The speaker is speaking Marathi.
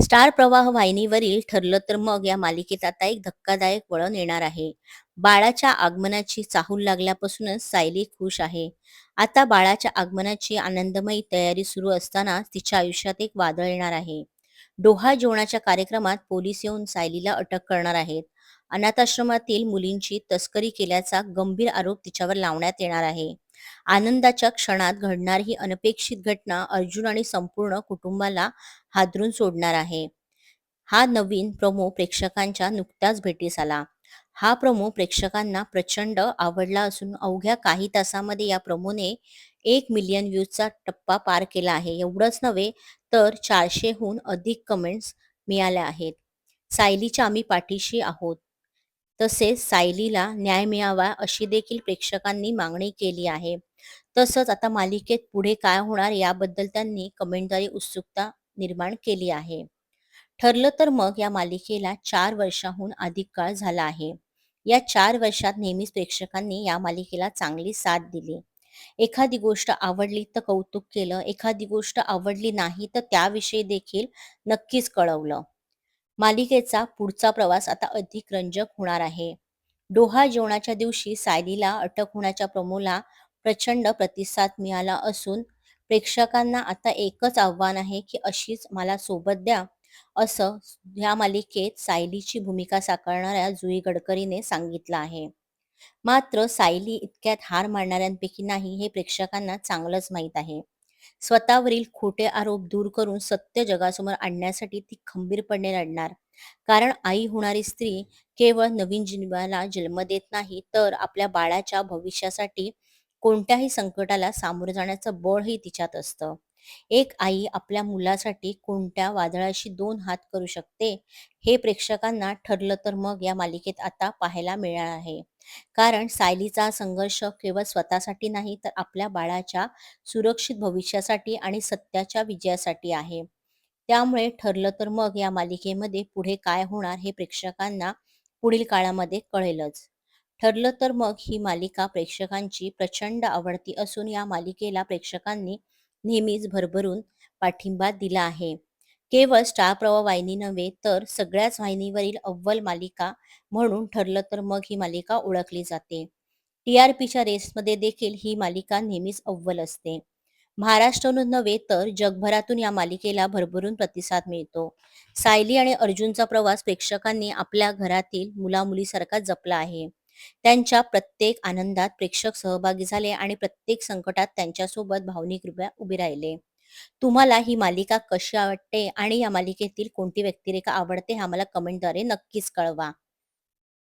स्टार प्रवाह वाहिनीवरील ठरलं तर मग या मालिकेत आता एक धक्कादायक वळण येणार आहे. बाळाच्या आगमनाची चाहूल लागल्यापासूनच सायली खुश आहे. आता बाळाच्या आगमनाची आनंदमयी तयारी सुरू असताना तिच्या आयुष्यात एक वादळ येणार आहे. डोहाळ जेवणाच्या कार्यक्रमात पोलीस येऊन सायलीला अटक करणार आहेत. अनाथाश्रमातील मुलींची तस्करी केल्याचा गंभीर आरोप तिच्यावर लावण्यात येणार आहे. आनंदाच्या क्षणात घडणारी ही अनपेक्षित घटना अर्जुन आणि संपूर्ण कुटुंबाला हादरून सोडणार आहे. हा नवीन प्रोमो प्रेक्षकांच्या नुकत्याच भेटीस आला. हा प्रोमो प्रेक्षकांना प्रचंड आवडला असून अवघ्या काही तासामध्ये या प्रोमोने 1 मिलियन व्ह्यूजचा टप्पा पार केला आहे. एवढंच नव्हे तर 400हून अधिक कमेंट्स मिळाल्या आहेत. सायलीच्या आम्ही पाठीशी आहोत. तसेच सायलीला न्याय मिळावा अशी देखील प्रेक्षकांनी मागणी केली आहे. तसंच आता मालिकेत पुढे काय होणार याबद्दल त्यांनी कमेंटद्वारे उत्सुकता निर्माण केली आहे. ठरलं तर मग या मालिकेला 4 वर्षाहून अधिक काळ झाला आहे. या 4 वर्षात नेहमीच प्रेक्षकांनी या मालिकेला चांगली साथ दिली. एखादी गोष्ट आवडली तर कौतुक केलं, एखादी गोष्ट आवडली नाही तर त्याविषयी देखील नक्कीच कळवलं. मालिकेचा पुढचा प्रवास आता अधिक रंजक होणार आहे. डोहाळ जेवणाच्या दिवशी सायलीला अटक होण्याच्या प्रोमोला प्रचंड प्रतिसाद मिळाला असून प्रेक्षकांना आता एकच आव्हान आहे की अशीच मला सोबत द्या, असं ह्या मालिकेत सायलीची भूमिका साकारणाऱ्या जुई गडकरीने सांगितलं आहे. मात्र सायली इतक्यात हार मानणाऱ्यांपैकी नाही हे प्रेक्षकांना चांगलंच माहीत आहे. स्वतःवरील खोटे आरोप दूर करून सत्य जगासमोर आणण्यासाठी ती खंबीरपणे लढणार. कारण आई होणारी स्त्री केवळ नवीन जीवाला जन्म देत नाही, तर आपल्या बाळाच्या भविष्यासाठी कोणत्याही संकटाला सामोरं जाण्याचं बळही तिच्यात असतं. एक आई आपल्या मुलासाठी कोणत्या वादळाशी 2 हात करू शकते, हे प्रेक्षकांना ठरलं तर मग या मालिकेत आता पाहायला मिळणार आहे. कारण सायलीचा हा संघर्ष केवळ स्वतःसाठी नाही, तर आपल्या बाळाच्या सुरक्षित भविष्यासाठी आणि सत्याच्या विजयासाठी आहे. त्यामुळे ठरलं तर मग या मालिकेमध्ये पुढे काय होणार हे प्रेक्षकांना पुढील काळामध्ये कळेलच. ठरलं तर मग ही मालिका प्रेक्षकांची प्रचंड आवडती असून या मालिकेला प्रेक्षकांनी नेहमीच भरभरून पाठिंबा दिला आहे. केवळ स्टार प्रवाह वाहिनी नव्हे तर सगळ्याच वाहिनीवरील अव्वल मालिका म्हणून ठरलं तर मग ही मालिका ओळखली जाते. टी-आर-पीच्या रेसमध्ये देखील ही मालिका नेहमीच अव्वल असते. महाराष्ट्रातून नव्हे तर जगभरातून या मालिकेला भरभरून प्रतिसाद मिळतो. सायली आणि अर्जुनचा प्रवास प्रेक्षकांनी आपल्या घरातील मुलामुलीसारखा जपला आहे. त्यांच्या प्रत्येक आनंदात प्रेक्षक सहभागी झाले आणि प्रत्येक संकटात त्यांच्यासोबत भावनिकरित्या उभे राहिले. तुम्हाला ही मालिका कशी वाटते आणि या मालिकेतील कोणती व्यक्तिरेखा आवडते हे आम्हाला कमेंटद्वारे नक्कीच कळवा.